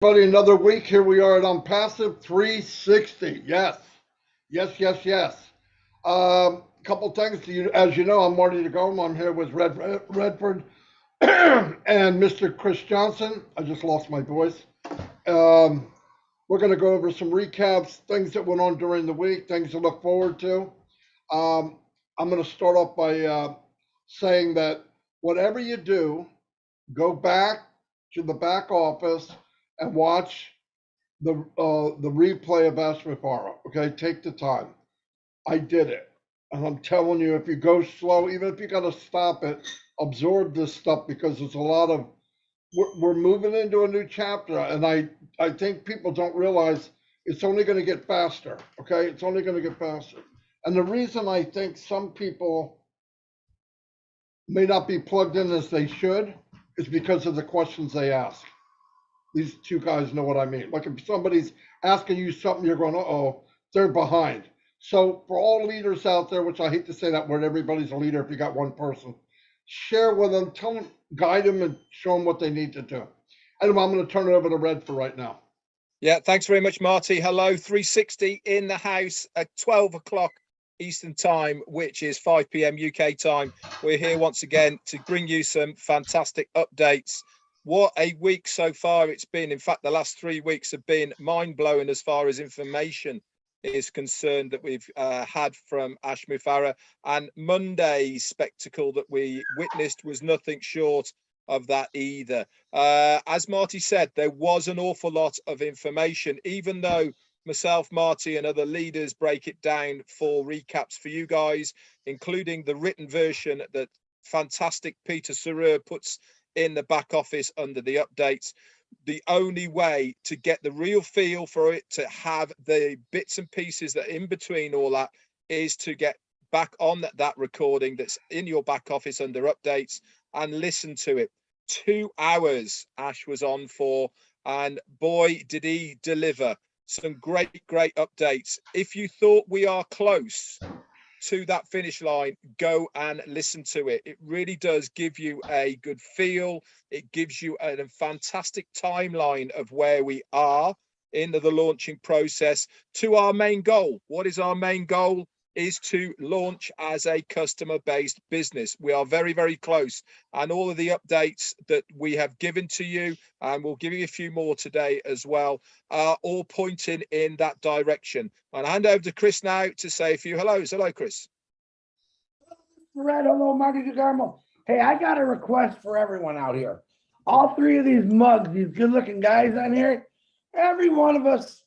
Buddy, another week. Here we are at Unpassive 360. Yes, yes, yes, yes. Couple things. As you know, I'm Marty DeGarmo. I'm here with Redfern and Mr. Chris Johnson. I just lost my voice. Um, we're going to go over some recaps, things that went on during the week, things to look forward to. Um, I'm going to start off by saying that whatever you do, go back to the back office and watch the replay of Ashmafara. Okay, take the time. I did it, and I'm telling you, if you go slow, even if you got to stop it, absorb this stuff because there's a lot of we're moving into a new chapter, and I think people don't realize it's only going to get faster. Okay, it's only going to get faster, and the reason I think some people may not be plugged in as they should is because of the questions they ask. These two guys know what I mean. Like if somebody's asking you something, you're going, oh, they're behind. So for all leaders out there, which I hate to say that word, everybody's a leader if you got one person, share with them, tell them, guide them, and show them what they need to do. Anyway, I'm going to turn it over to Red for right now. Yeah, thanks very much, Marty. Hello, 360 in the house at 12 o'clock Eastern time, which is 5 p.m. UK time. We're here once again to bring you some fantastic updates. What a week so far it's been. In fact, the last 3 weeks have been mind-blowing as far as information is concerned that we've had from Ashmufara. And Monday's spectacle that we witnessed was nothing short of that either. As Marty said, there was an awful lot of information, even though myself, Marty, and other leaders break it down for recaps for you guys, including the written version that fantastic Peter Sarer puts in the back office under the updates. The only way to get the real feel for it, to have the bits and pieces that in between all that, is to get back on that recording that's in your back office under updates and listen to it. 2 hours Ash was on for, and boy did he deliver some great updates. If you thought we are close to that finish line, go and listen to it. It really does give you a good feel. It gives you a fantastic timeline of where we are in the launching process to our main goal. What is our main goal? Is to launch as a customer-based business. We are very, very close, and all of the updates that we have given to you, and we'll give you a few more today as well, are all pointing in that direction. And I hand over to Chris now to say a few hellos. Hello, Chris. Red, hello, Marty DeGarmo. Hey, I got a request for everyone out here. All three of these mugs, these good-looking guys on here, every one of us,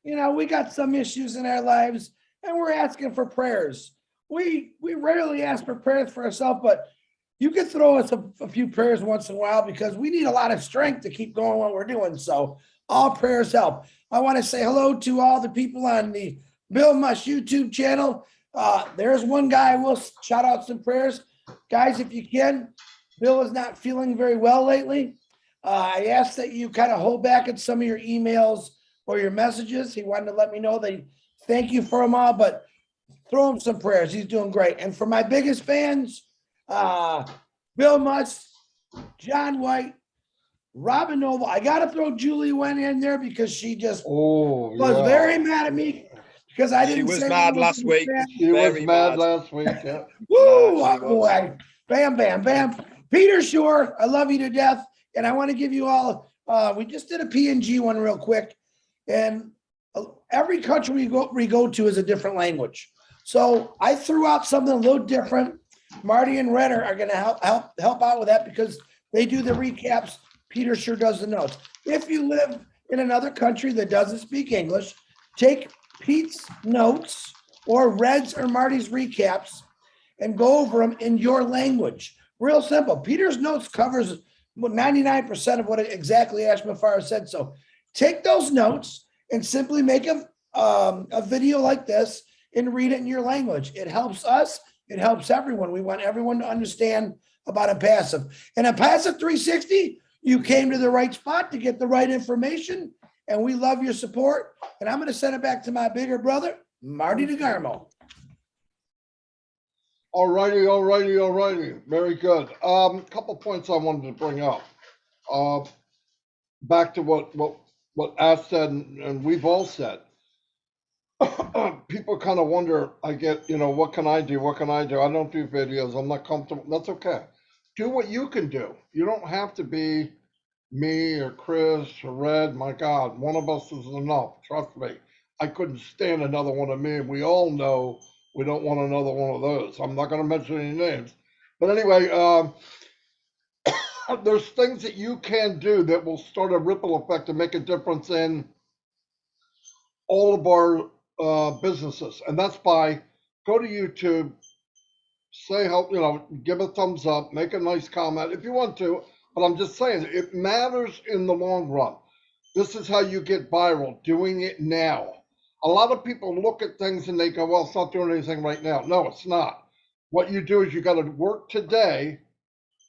we got some issues in our lives, and we're asking for prayers. We rarely ask for prayers for ourselves, but you can throw us a few prayers once in a while because we need a lot of strength to keep going what we're doing. So all prayers help. I want to say hello to all the people on the Bill Mush YouTube channel. There's one guy, we'll shout out some prayers. Guys, if you can, Bill is not feeling very well lately. I ask that you kind of hold back at some of your emails or your messages. He wanted to let me know that thank you for them all, but throw him some prayers. He's doing great. And for my biggest fans, Bill Mutz, John White, Robin Noble. I got to throw Julie Wen in there because she just was very mad at me because I didn't. She was mad last week. She was mad last week. Yeah. Woo! Boy. Bam, bam, bam. Peter Shore, I love you to death. And I want to give you all, we just did a PNG one real quick. And every country we go to is a different language. So I threw out something a little different. Marty and Renner are going to help out with that because they do the recaps. Peter sure does the notes. If you live in another country that doesn't speak English, take Pete's notes or Red's or Marty's recaps and go over them in your language. Real simple. Peter's notes covers 99% of what exactly Ashmafara said. So take those notes and simply make a video like this and read it in your language. It helps us. It helps everyone. We want everyone to understand about ONPASSIVE. And ONPASSIVE 360, you came to the right spot to get the right information, and we love your support. And I'm going to send it back to my bigger brother, Marty DeGarmo. All righty. Very good. Couple points I wanted to bring up. Back to what what Ash said, and we've all said. People kind of wonder, I get, what can I do? What can I do? I don't do videos. I'm not comfortable. That's okay. Do what you can do. You don't have to be me or Chris or Red. My God, one of us is enough. Trust me. I couldn't stand another one of me. We all know we don't want another one of those. I'm not going to mention any names. But anyway, there's things that you can do that will start a ripple effect and make a difference in all of our businesses. And that's by go to YouTube, say help, give a thumbs up, make a nice comment if you want to. But I'm just saying it matters in the long run. This is how you get viral, doing it now. A lot of people look at things and they go, well, it's not doing anything right now. No, it's not. What you do is you got to work today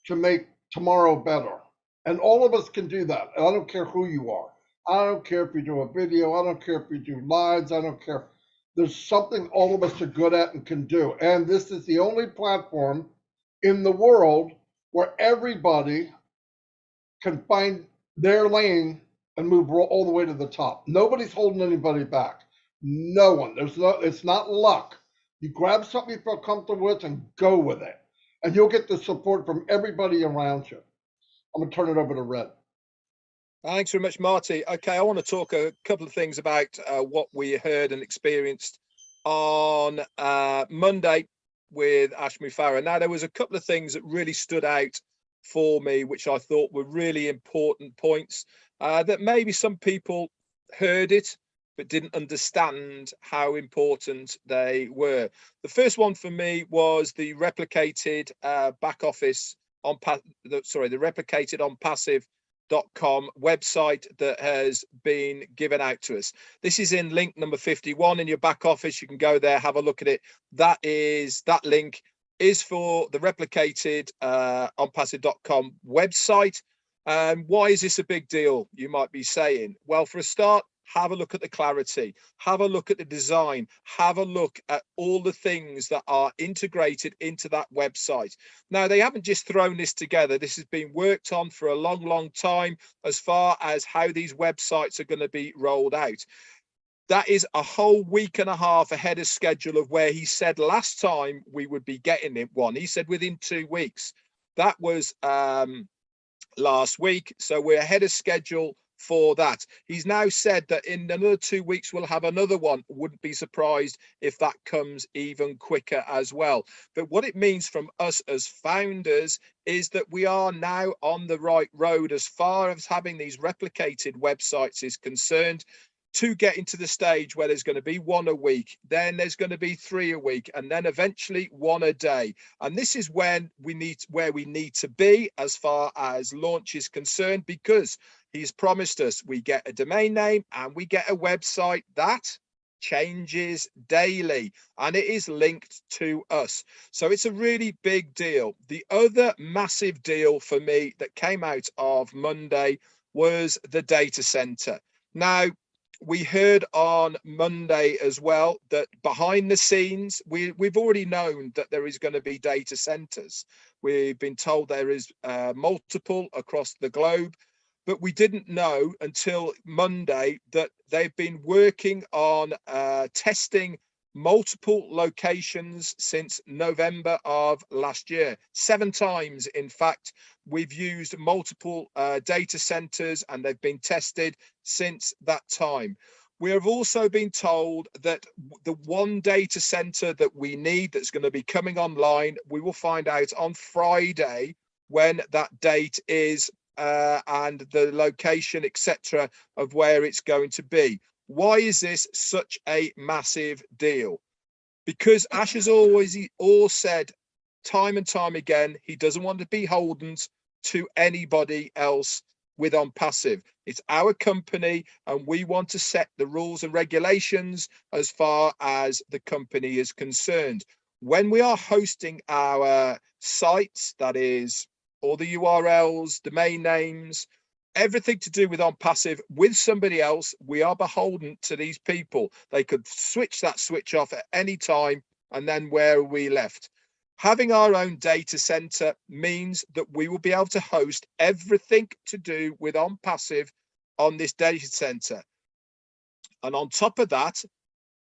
to make tomorrow better. And all of us can do that. And I don't care who you are. I don't care if you do a video. I don't care if you do lives. I don't care. There's something all of us are good at and can do. And this is the only platform in the world where everybody can find their lane and move all the way to the top. Nobody's holding anybody back. No one. It's not luck. You grab something you feel comfortable with and go with it. And you'll get the support from everybody around you. I'm going to turn it over to Red. Thanks very much, Marty. Okay, I want to talk a couple of things about what we heard and experienced on Monday with Ash Mufareh. Now, there was a couple of things that really stood out for me, which I thought were really important points that maybe some people heard it, but didn't understand how important they were. The first one for me was the replicated back office on the replicated ONPASSIVE.com website that has been given out to us. This is in link number 51 in your back office. You can go there, have a look at it. That link is for the replicated ONPASSIVE.com website. Why is this a big deal, you might be saying? Well, for a start, have a look at the clarity, have a look at the design, have a look at all the things that are integrated into that website. Now, they haven't just thrown this together. This has been worked on for a long, long time as far as how these websites are going to be rolled out. That is a whole week and a half ahead of schedule of where he said last time we would be getting it one. He said within 2 weeks. That was last week. So we're ahead of schedule for that. He's now said that in another 2 weeks we'll have another one. Wouldn't be surprised if that comes even quicker as well. But what it means from us as founders is that we are now on the right road as far as having these replicated websites is concerned, to get into the stage where there's going to be one a week, then there's going to be 3 a week, and then eventually 1 a day. And this is where we need to be as far as launch is concerned, because he's promised us we get a domain name and we get a website that changes daily and it is linked to us. So it's a really big deal. The other massive deal for me that came out of Monday was the data center. Now, we heard on Monday as well that behind the scenes, we've already known that there is going to be data centers. We've been told there is multiple across the globe, but we didn't know until Monday that they've been working on testing multiple locations since November of last year. 7 times, in fact, we've used multiple data centers and they've been tested since that time. We have also been told that the one data center that we need that's going to be coming online, we will find out on Friday when that date is and the location, etc., of where it's going to be. Why is this such a massive deal? Because Ash has always said time and time again, he doesn't want to be beholden to anybody else with ONPASSIVE. It's our company and we want to set the rules and regulations as far as the company is concerned. When we are hosting our sites, that is all the URLs, domain names, everything to do with ONPASSIVE with somebody else, we are beholden to these people. They could switch that switch off at any time, and then where are we left? Having our own data center means that we will be able to host everything to do with ONPASSIVE on this data center. And on top of that,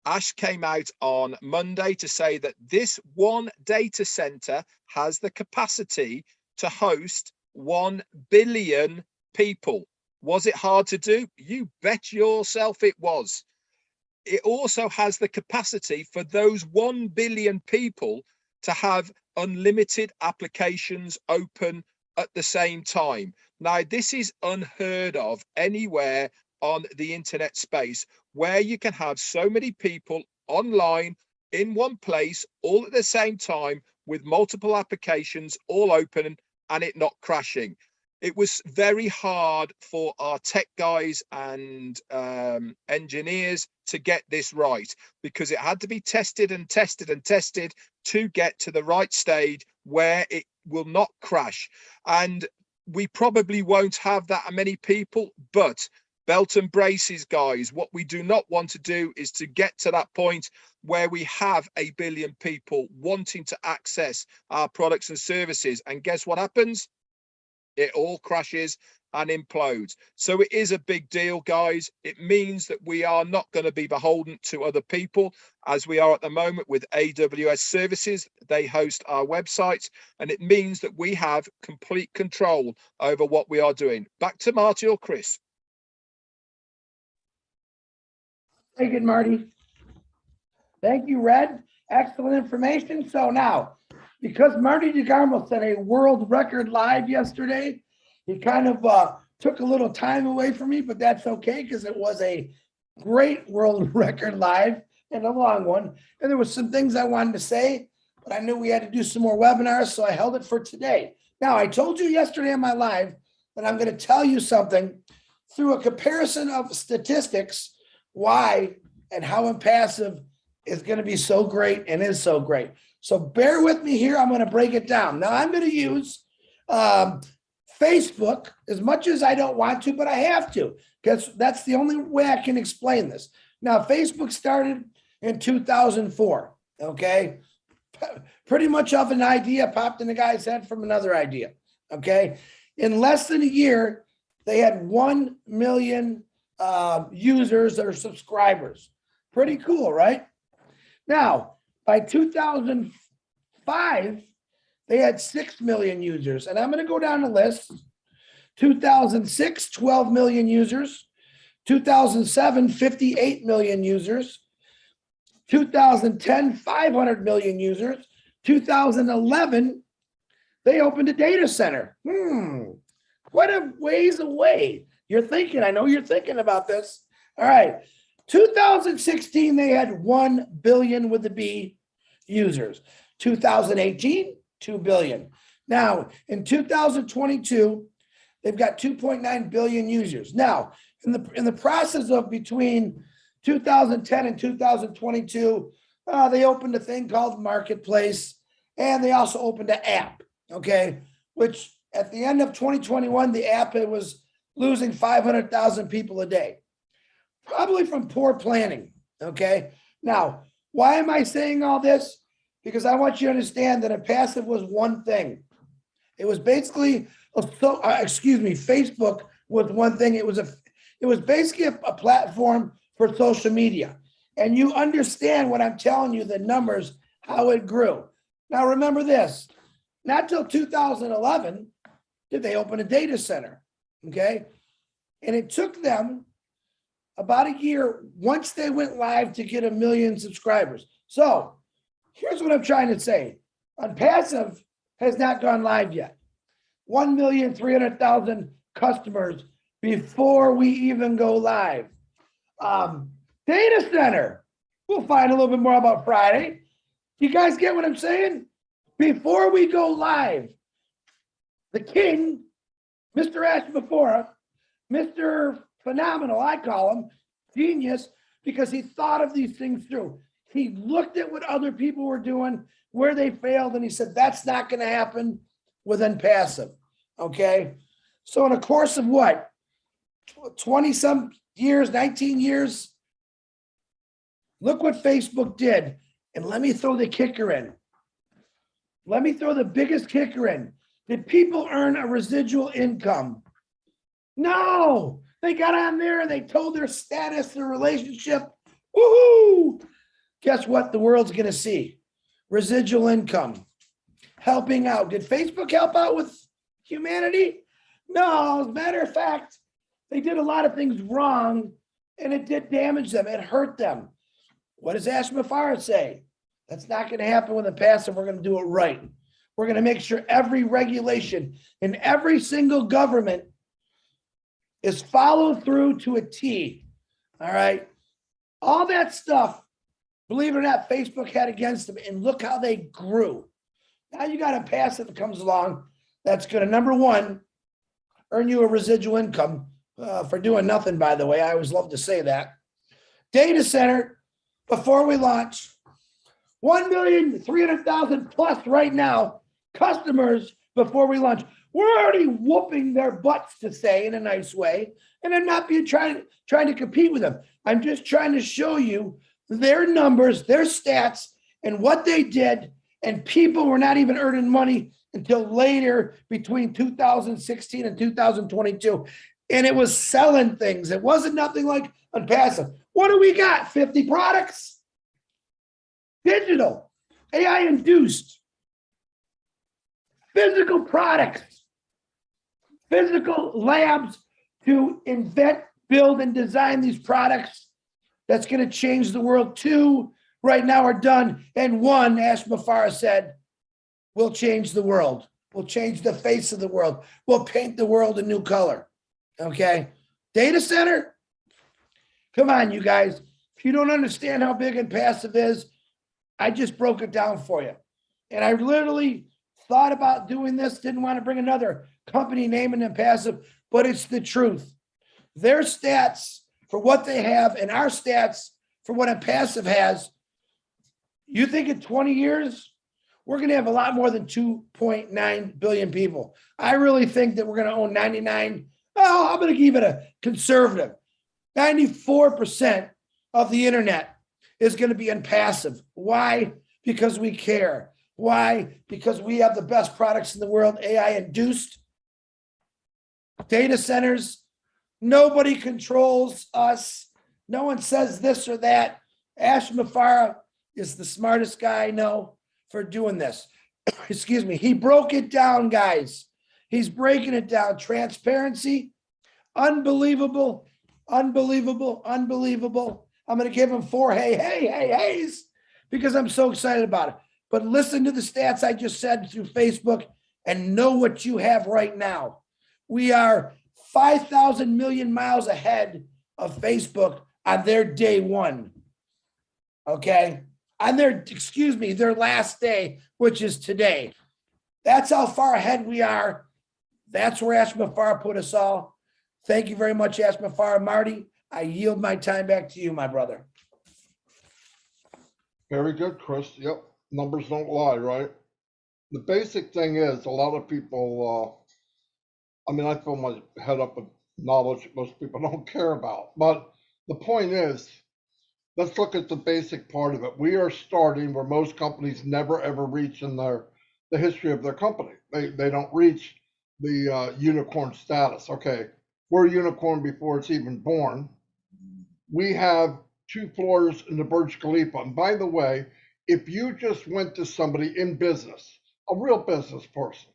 Ash came out on Monday to say that this one data center has the capacity to host 1 billion people. Was it hard to do? You bet yourself it was. It also has the capacity for those 1 billion people to have unlimited applications open at the same time. Now, this is unheard of anywhere on the internet space, where you can have so many people online in one place all at the same time with multiple applications all open and it not crashing. It was very hard for our tech guys and engineers to get this right, because it had to be tested and tested and tested to get to the right stage where it will not crash. And we probably won't have that many people, but belt and braces, guys. What we do not want to do is to get to that point where we have 1 billion people wanting to access our products and services. And guess what happens? It all crashes and implodes. So it is a big deal, guys. It means that we are not going to be beholden to other people as we are at the moment with AWS services. They host our websites, and it means that we have complete control over what we are doing. Back to Marty or Chris. Thank you, Marty. Thank you, Red. Excellent information. So now, because Marty DeGarmo set a world record live yesterday, he kind of took a little time away from me, but that's okay because it was a great world record live and a long one. And there was some things I wanted to say, but I knew we had to do some more webinars, so I held it for today. Now, I told you yesterday on my live that I'm going to tell you something through a comparison of statistics, why and how ONPASSIVE is going to be so great and is so great. So bear with me here. I'm going to break it down. Now, I'm going to use Facebook as much as I don't want to, but I have to, because that's the only way I can explain this. Now, Facebook started in 2004, okay? Pretty much off an idea popped in the guy's head from another idea, okay? In less than a year, they had 1 million users or subscribers. Pretty cool, right? Now, by 2005, they had 6 million users. And I'm going to go down the list. 2006, 12 million users. 2007, 58 million users. 2010, 500 million users. 2011, they opened a data center. Quite a ways away. You're thinking, I know you're thinking about this. All right. 2016, they had 1 billion with the B users. 2018, 2 billion. Now, in 2022, they've got 2.9 billion users. Now, in the process of between 2010 and 2022, they opened a thing called Marketplace, and they also opened an app, okay, which at the end of 2021, the app, it was losing 500,000 people a day, probably from poor planning, okay? Now, why am I saying all this? Because I want you to understand that ONPASSIVE was one thing. It was basically, Facebook was one thing. It was basically a platform for social media. And you understand what I'm telling you, the numbers, how it grew. Now, remember this, not till 2011 did they open a data center, okay? And it took them about a year once they went live to get 1 million subscribers. So here's what I'm trying to say. ONPASSIVE has not gone live yet. 1,300,000 customers before we even go live. Data center, we'll find a little bit more about Friday. You guys get what I'm saying? Before we go live, the king, Mr. Ashmafora, Mr. Phenomenal, I call him, genius, because he thought of these things through. He looked at what other people were doing, where they failed, and he said, that's not going to happen with ONPASSIVE, okay? So in a course of what, 20-some years, 19 years, look what Facebook did. And let me throw the kicker in. Let me throw the biggest kicker in. Did people earn a residual income? No, They got on there and they told their status, their relationship. Woohoo! Guess what? The world's going to see residual income, helping out. Did Facebook help out with humanity? No, as a matter of fact, they did a lot of things wrong and it did damage them. It hurt them. What does Ash Mafara say? That's not going to happen with ONPASSIVE. We're going to do it right. We're going to make sure every regulation in every single government is followed through to a T. All right. All that stuff, believe it or not, Facebook had against them. And look how they grew. Now you got ONPASSIVE that comes along. That's going to, number one, earn you a residual income for doing nothing, by the way. I always love to say that. Data center, before we launch, 1,300,000 plus right now, customers before we launch. We're already whooping their butts, to say in a nice way. And I'm not being trying to compete with them. I'm just trying to show you their numbers, their stats, and what they did. And people were not even earning money until later between 2016 and 2022. And it was selling things. It wasn't nothing like ONPASSIVE. What do we got? 50 products? Digital, AI induced, physical products, physical labs to invent, build, and design these products that's going to change the world. 2 right now are done. And 1, Ash Mafara said, will change the world. We'll change the face of the world. We'll paint the world a new color. Okay. Data center. Come on, you guys. If you don't understand how big ONPASSIVE is, I just broke it down for you. And I literally thought about doing this, didn't want to bring another company name in ONPASSIVE, but it's the truth. Their stats for what they have and our stats for what ONPASSIVE has, you think in 20 years, we're going to have a lot more than 2.9 billion people. I really think that we're going to own 99. Oh, I'm going to give it a conservative. 94% of the internet is going to be ONPASSIVE. Why? Because we care. Why? Because we have the best products in the world, AI induced. Data centers, nobody controls us. No one says this or that. Ash Mafara is the smartest guy I know for doing this. Excuse me. He broke it down, guys. He's breaking it down. Transparency, unbelievable, unbelievable, unbelievable. I'm going to give him 4 heys because I'm so excited about it. But listen to the stats I just said through Facebook and know what you have right now. We are 5,000 million miles ahead of Facebook on their day one. Okay. On their, their last day, which is today. That's how far ahead we are. That's where Ash Mafara put us all. Thank you very much, Ash Mafara. Marty, I yield my time back to you, my brother. Very good, Chris. Yep. Numbers don't lie, right? The basic thing is a lot of people, I fill my head up with knowledge that most people don't care about. But the point is, let's look at the basic part of it. We are starting where most companies never, ever reach in the history of their company. They don't reach the unicorn status. Okay, we're a unicorn before it's even born. We have 2 floors in the Burj Khalifa. And by the way, if you just went to somebody in business, a real business person,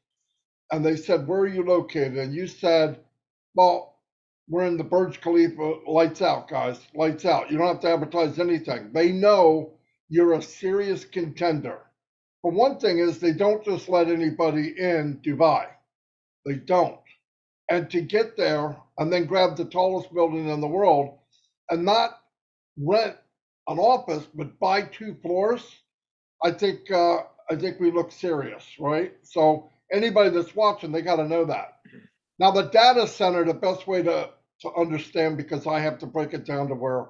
and they said, where are you located? And you said, well, we're in the Burj Khalifa, lights out, guys, lights out. You don't have to advertise anything. They know you're a serious contender. For one thing is they don't just let anybody in Dubai. They don't. And to get there and then grab the tallest building in the world and not rent an office, but buy 2 floors, I think we look serious, right? So anybody that's watching, they got to know that. Now the data center, the best way to understand, because I have to break it down to where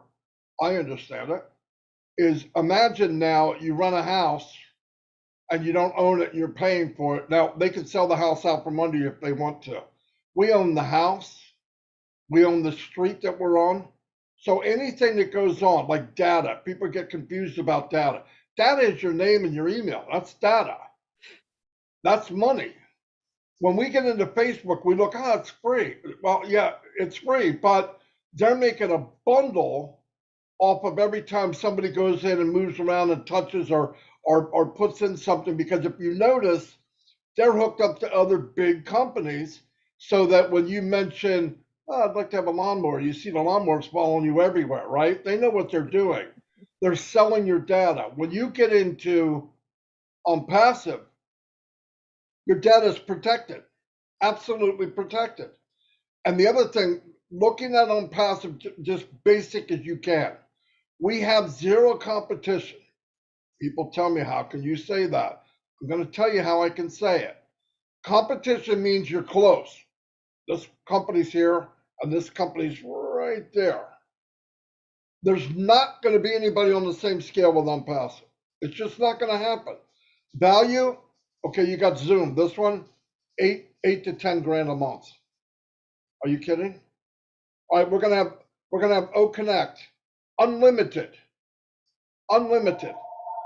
I understand it, is imagine now you run a house and you don't own it and you're paying for it. Now they can sell the house out from under you if they want to. We own the house. We own the street that we're on. So anything that goes on, like data, people get confused about data. Data is your name and your email. That's data. That's money. When we get into Facebook, we look, oh, it's free. Well, yeah, it's free, but they're making a bundle off of every time somebody goes in and moves around and touches or puts in something. Because if you notice, they're hooked up to other big companies so that when you mention, oh, I'd like to have a lawnmower, you see the lawnmowers following you everywhere, right? They know what they're doing. They're selling your data. When you get into passive, your data is protected, absolutely protected. And the other thing, looking at passive, just basic as you can, we have zero competition. People tell me, how can you say that? I'm going to tell you how I can say it. Competition means you're close. This company's here and this company's right there. There's not going to be anybody on the same scale with unpassive. It's just not going to happen. Value, okay, you got Zoom. This one, eight to 10 grand a month. Are you kidding? All right, we're gonna have O Connect, unlimited, unlimited.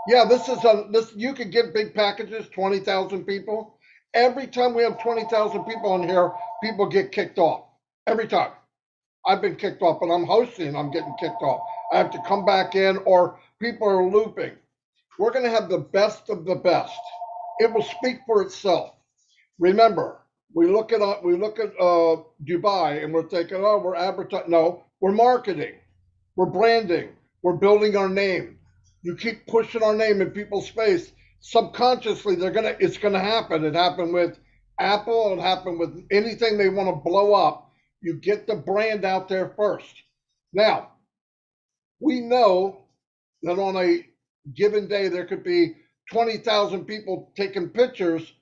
Yeah, this. You could get big packages, 20,000 people. Every time we have 20,000 people on here, people get kicked off. Every time. I've been kicked off, but I'm hosting, I'm getting kicked off. I have to come back in, or people are looping. We're going to have the best of the best. It will speak for itself. Remember, we look at Dubai and we're thinking, oh, we're advertising. No, we're marketing, we're branding, we're building our name. You keep pushing our name in people's face. Subconsciously, it's gonna happen. It happened with Apple. It happened with anything they want to blow up. You get the brand out there first. Now, we know that on a given day there could be 20,000 people taking pictures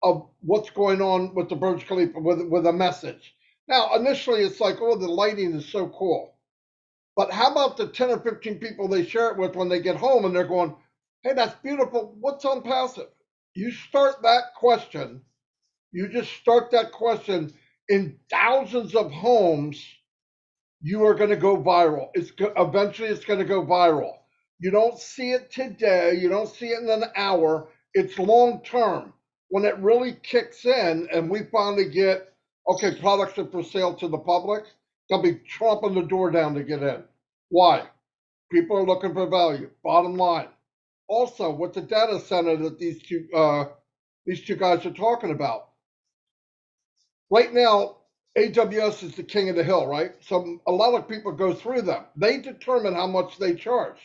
of what's going on with the Burj Khalifa with a message. Now, initially, it's like, oh, the lighting is so cool. But how about the 10 or 15 people they share it with when they get home and they're going, hey, that's beautiful. What's on passive? You start that question, you just start that question in thousands of homes, you are going to go viral. Eventually it's going to go viral. You don't see it today, you don't see it in an hour. It's long term. When it really kicks in and we finally get, okay, products are for sale to the public, they'll be tromping the door down to get in. Why? People are looking for value. Bottom line. Also, with the data center that these two guys are talking about, right now, AWS is the king of the hill, right? So a lot of people go through them. They determine how much they charge,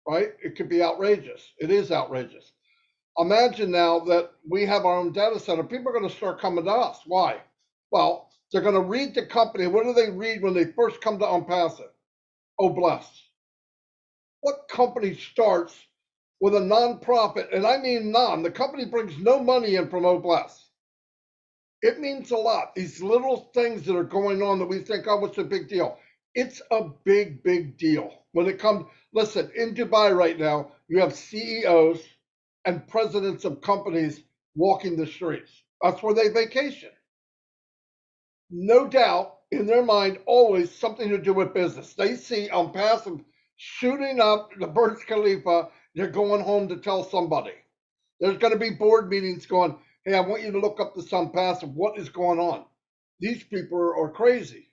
right? It could be outrageous. It is outrageous. Imagine now that we have our own data center. People are going to start coming to us. Why? Well, they're going to read the company. What do they read when they first come to ONPASSIVE? Oh, bless. What company starts with a nonprofit? And I mean non. The company brings no money in from Oh, bless. It means a lot. These little things that are going on that we think, oh, what's a big deal? It's a big, big deal. When it comes, listen, in Dubai right now, you have CEOs and presidents of companies walking the streets. That's where they vacation. No doubt, in their mind, always something to do with business. They see passive shooting up the Burj Khalifa, they're going home to tell somebody. There's going to be board meetings going, hey, I want you to look up this passive. What is going on? These people are crazy.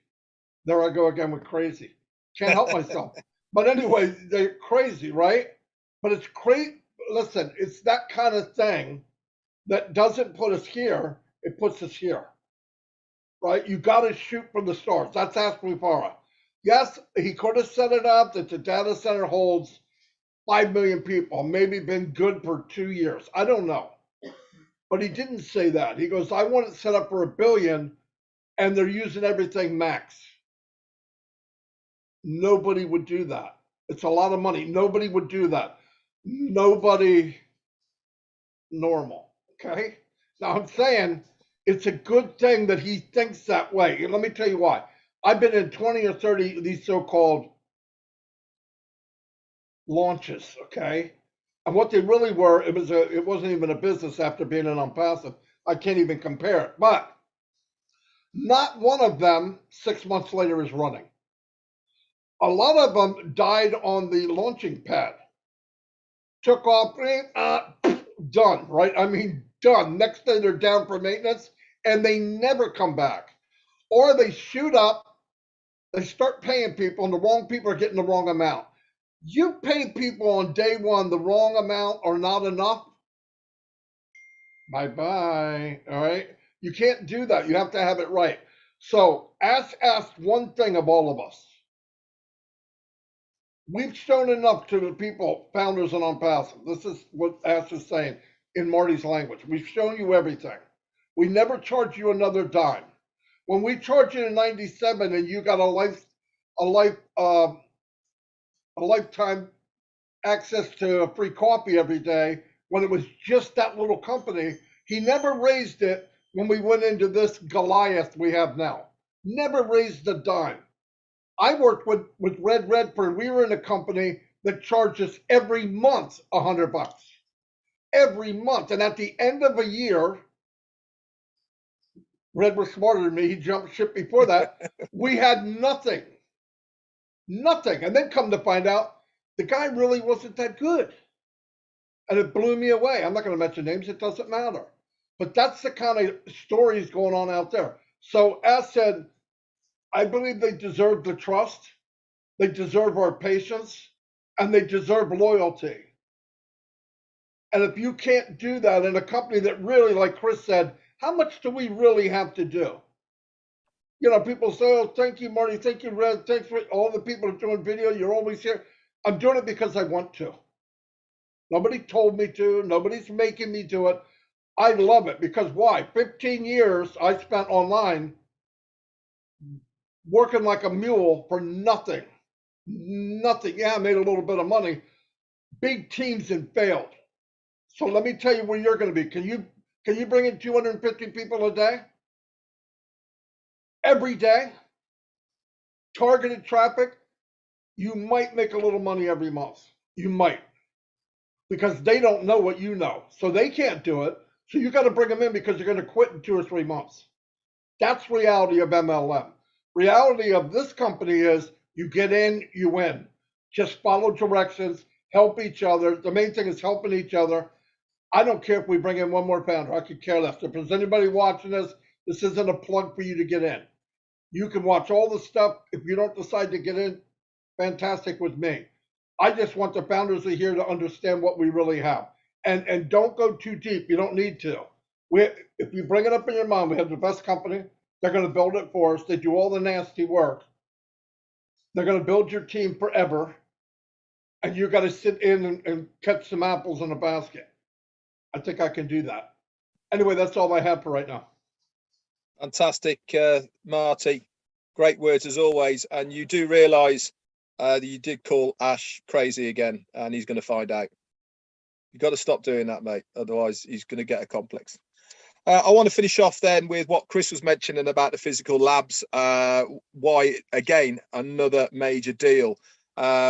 There I go again with crazy. Can't help myself. But anyway, they're crazy, right? But it's crazy. Listen, it's that kind of thing that doesn't put us here. It puts us here, right? You got to shoot for the stars. That's Ashley Farah. Yes, he could have set it up that the data center holds 5 million people, maybe been good for 2 years. I don't know. But he didn't say that. He goes, I want it set up for 1 billion and they're using everything max. Nobody would do that. It's a lot of money. Nobody would do that. Nobody normal. Okay. Now I'm saying it's a good thing that he thinks that way. And let me tell you why. I've been in 20 or 30 of these so-called launches. Okay. And what they really were, it wasn't even a business after being in passive. I can't even compare it. But not one of them 6 months later is running. A lot of them died on the launching pad. Took off, done, right? I mean, done. Next day they're down for maintenance. and they never come back. Or they shoot up, they start paying people, and the wrong people are getting the wrong amount. You pay people on day one the wrong amount or not enough, bye-bye, all right? You can't do that. You have to have it right. So ask one thing of all of us. We've shown enough to the people, founders and ONPASSIVE. This is what Ash is saying in Marty's language. We've shown you everything. We never charge you another dime. When we charge you in '97 and you got a lifetime access to a free coffee every day, when it was just that little company, he never raised it when we went into this Goliath we have now. Never raised a dime. I worked with Redfern. We were in a company that charged us every month $100. Every month. And at the end of a year, Red was smarter than me. He jumped ship before that. We had nothing. Nothing. And then come to find out, the guy really wasn't that good. And it blew me away. I'm not going to mention names. It doesn't matter. But that's the kind of stories going on out there. So as said, I believe they deserve the trust. They deserve our patience. And they deserve loyalty. And if you can't do that in a company that really, like Chris said, how much do we really have to do? You know, people say, oh, thank you, Marty. Thank you, Red. Thanks for all the people that are doing video. You're always here. I'm doing it because I want to. Nobody told me to. Nobody's making me do it. I love it because why? 15 years I spent online working like a mule for nothing. Nothing. Yeah, I made a little bit of money. Big teams and failed. So let me tell you where you're going to be. Can you bring in 250 people a day? Every day? Targeted traffic? You might make a little money every month. You might. Because they don't know what you know. So they can't do it. So you got to bring them in because you're going to quit in 2 or 3 months. That's reality of MLM. Reality of this company is you get in, you win. Just follow directions, help each other. The main thing is helping each other. I don't care if we bring in one more founder. I could care less. If there's anybody watching this, this isn't a plug for you to get in. You can watch all the stuff. If you don't decide to get in, fantastic with me. I just want the founders of here to understand what we really have. And don't go too deep. You don't need to. If you bring it up in your mind, we have the best company. They're going to build it for us. They do all the nasty work. They're going to build your team forever. And you got to sit in and catch some apples in a basket. I think I can do that. Anyway, that's all I have for right now. Fantastic, Marty. Great words as always. And you do realise that you did call Ash crazy again, and he's going to find out. You've got to stop doing that, mate. Otherwise, he's going to get a complex. I want to finish off then with what Chris was mentioning about the physical labs. Why, again, another major deal.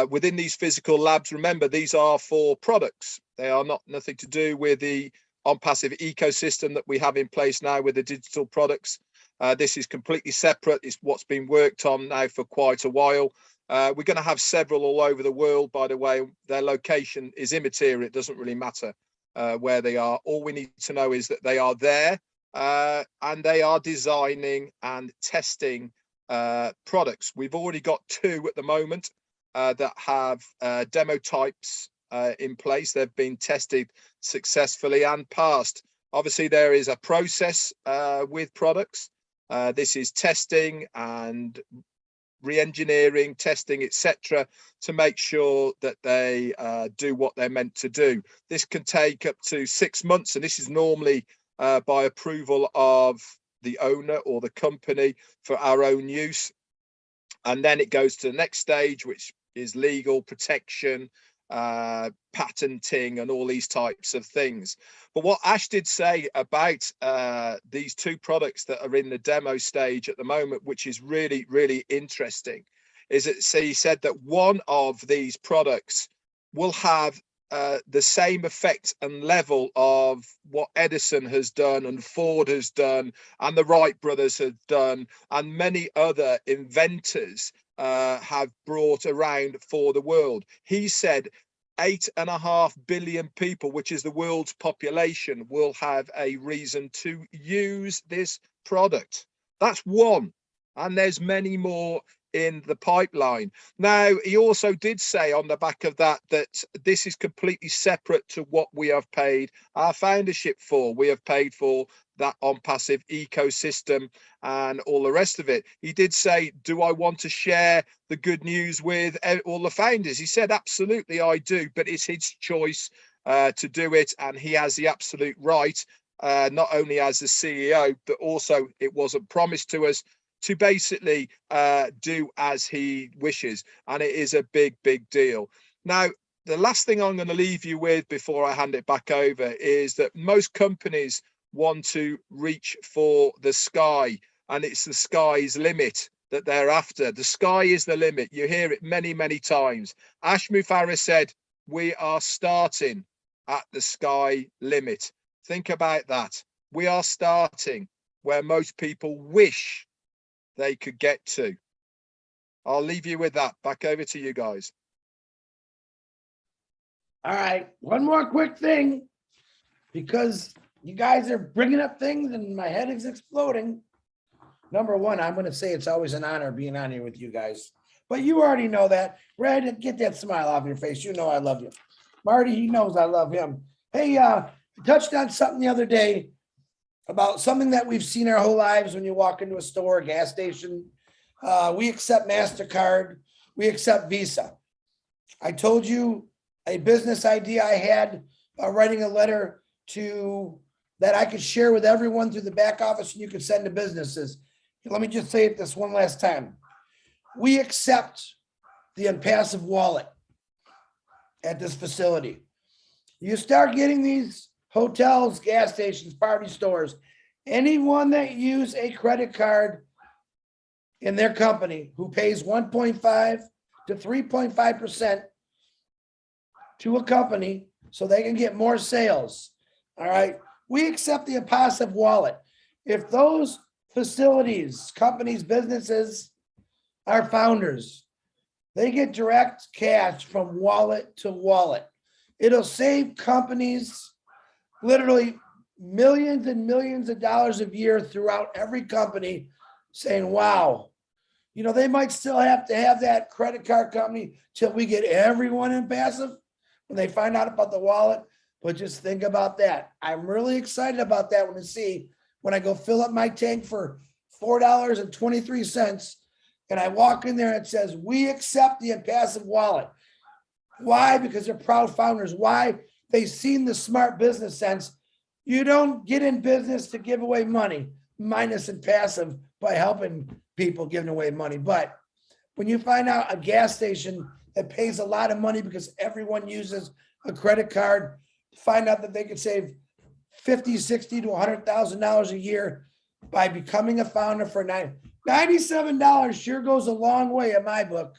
Within these physical labs, remember, these are for products. They are nothing to do with the ONPASSIVE ecosystem that we have in place now with the digital products. This is completely separate. It's what's been worked on now for quite a while. We're going to have several all over the world, by the way. Their location is immaterial. It doesn't really matter where they are. All we need to know is that they are there and they are designing and testing products. We've already got 2 at the moment that have demo types in place. They've been tested successfully and passed. Obviously, there is a process with products. This is testing and re-engineering, testing, etc., to make sure that they do what they're meant to do. This can take up to 6 months, and this is normally by approval of the owner or the company for our own use. And then it goes to the next stage, which is legal protection, patenting, and all these types of things. But what Ash did say about these 2 products that are in the demo stage at the moment, which is really, really interesting, is that he said that one of these products will have the same effect and level of what Edison has done and Ford has done and the Wright brothers have done and many other inventors have brought around for the world. He said 8.5 billion people, which is the world's population, will have a reason to use this product. That's one. And there's many more in the pipeline. Now, he also did say on the back of that this is completely separate to what we have paid our foundership for. We have paid for that ONPASSIVE ecosystem and all the rest of it. He did say, do I want to share the good news with all the founders? He said, absolutely, I do, but it's his choice to do it, and he has the absolute right, not only as the CEO, but also it wasn't promised to us, to basically do as he wishes. And it is a big, big deal. Now, the last thing I'm going to leave you with before I hand it back over is that most companies want to reach for the sky, and it's the sky's limit that they're after. The sky is the limit. You hear it many, many times. Ashmu Farah said, we are starting at the sky limit. Think about that. We are starting where most people wish they could get to. I'll leave you with that. Back over to you guys. All right, one more quick thing, because you guys are bringing up things and my head is exploding. Number one, I'm going to say it's always an honor being on here with you guys, but you already know that. Red, get that smile off your face. You know I love you. Marty, he knows I love him. Hey, touched on something the other day about something that we've seen our whole lives when you walk into a store, a gas station. We accept MasterCard. We accept Visa. I told you a business idea I had, writing a letter to that I could share with everyone through the back office and you could send to businesses. Let me just say it this one last time. We accept the Unpassive wallet at this facility. You start getting these hotels, gas stations, party stores, anyone that use a credit card in their company who pays 1.5 to 3.5% to a company so they can get more sales. All right. We accept the ONPASSIVE wallet. If those facilities, companies, businesses are founders, they get direct cash from wallet to wallet. It'll save companies literally millions and millions of dollars a year throughout every company, saying, wow, you know, they might still have to have that credit card company till we get everyone in passive when they find out about the wallet. But just think about that. I'm really excited about that one to see when I go fill up my tank for $4.23 and I walk in there and it says, we accept the ONPASSIVE wallet. Why? Because they're proud founders. Why? They've seen the smart business sense. You don't get in business to give away money, minus in passive by helping people giving away money. But when you find out a gas station that pays a lot of money because everyone uses a credit card, find out that they could save $50, $60 to $100,000 a year by becoming a founder for $97 sure goes a long way in my book.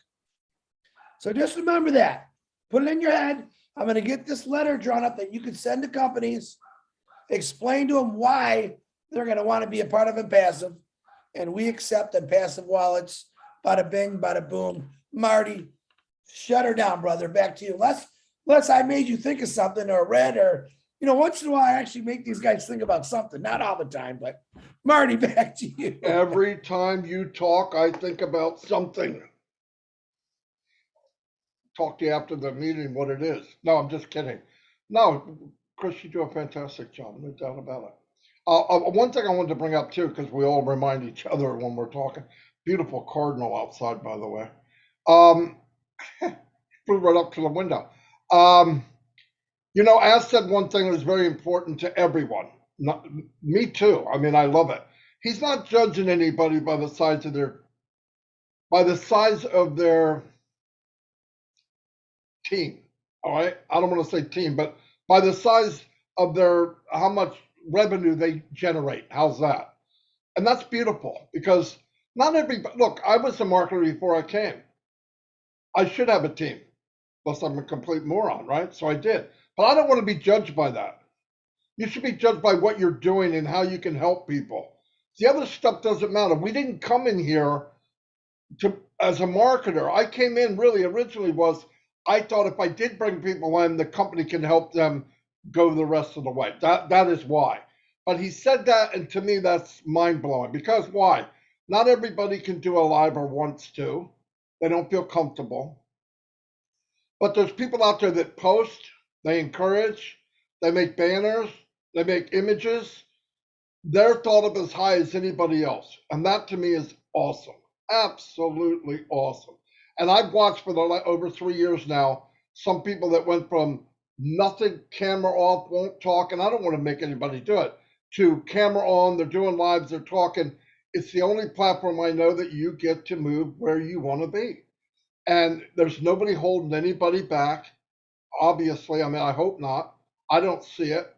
So just remember that. Put it in your head. I'm going to get this letter drawn up that you can send to companies, explain to them why they're going to want to be a part of ONPASSIVE, and we accept ONPASSIVE wallets. Bada bing, bada boom. Marty, shut her down, brother. Back to you. Unless I made you think of something or read or, you know, once in a while I actually make these guys think about something. Not all the time, but Marty, back to you. Every time you talk, I think about something. Talk to you after the meeting what it is. No, I'm just kidding. No, Chris, you do a fantastic job. No doubt about it. One thing I wanted to bring up too, because we all remind each other when we're talking. Beautiful cardinal outside, by the way. Flew right up to the window. You know, Az said one thing that was very important to everyone. Not, me too. I mean, I love it. He's not judging anybody by the size of their team. All right. I don't want to say team, but by the size of their how much revenue they generate. How's that? And that's beautiful because not everybody. Look, I was a marketer before I came. I should have a team, unless I'm a complete moron, right? So I did. But I don't want to be judged by that. You should be judged by what you're doing and how you can help people. The other stuff doesn't matter. We didn't come in here as a marketer. I came in really originally was I thought if I did bring people in, the company can help them go the rest of the way. That is why. But he said that, and to me, that's mind blowing. Because why? Not everybody can do a live or wants to. They don't feel comfortable. But there's people out there that post, they encourage, they make banners, they make images. They're thought of as high as anybody else. And that to me is awesome. Absolutely awesome. And I've watched for over 3 years now some people that went from nothing, camera off, won't talk, and I don't want to make anybody do it, to camera on, they're doing lives, they're talking. It's the only platform I know that you get to move where you want to be. And there's nobody holding anybody back. Obviously, I mean, I hope not. I don't see it.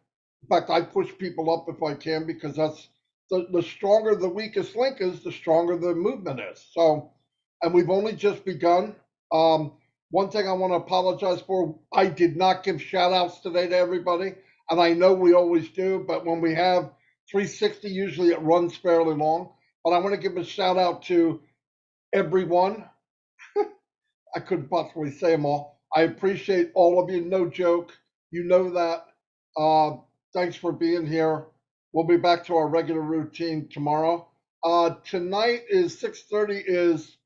In fact, I push people up if I can because that's the stronger the weakest link is, the stronger the movement is. So, and we've only just begun. One thing I want to apologize for, I did not give shout outs today to everybody. And I know we always do, but when we have 360, usually it runs fairly long. But I want to give a shout out to everyone. I couldn't possibly say them all. I appreciate all of you. No joke. You know that. Thanks for being here. We'll be back to our regular routine tomorrow. Tonight is 6:30 is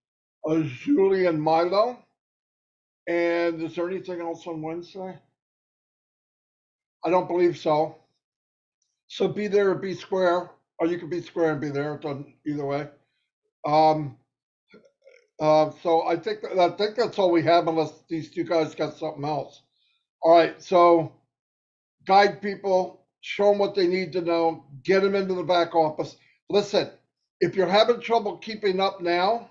Julie and Milo. And is there anything else on Wednesday? I don't believe so. So be there or be square, or you can be square and be there. It doesn't either way. Um, so I think that's all we have, unless these two guys got something else. All right, so guide people, show them what they need to know, get them into the back office. Listen, if you're having trouble keeping up now,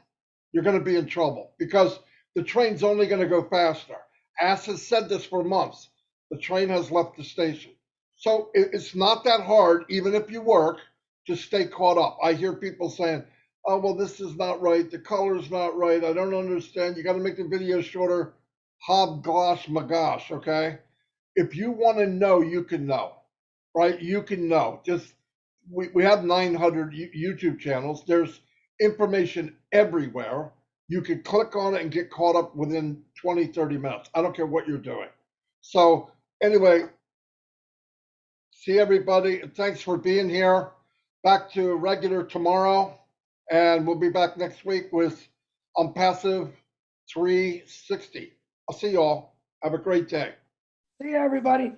you're going to be in trouble because the train's only going to go faster. Ass has said this for months. The train has left the station. So it's not that hard, even if you work, to stay caught up. I hear people saying, oh, well, this is not right. The color's not right. I don't understand. You got to make the video shorter. Hobgosh, my gosh, okay? If you want to know, you can know, right? You can know. Just we have 900 YouTube channels. There's information everywhere. You can click on it and get caught up within 20, 30 minutes. I don't care what you're doing. So anyway, see everybody. Thanks for being here. Back to regular tomorrow. And we'll be back next week with Unpassive 360. I'll see you all. Have a great day. See you, everybody.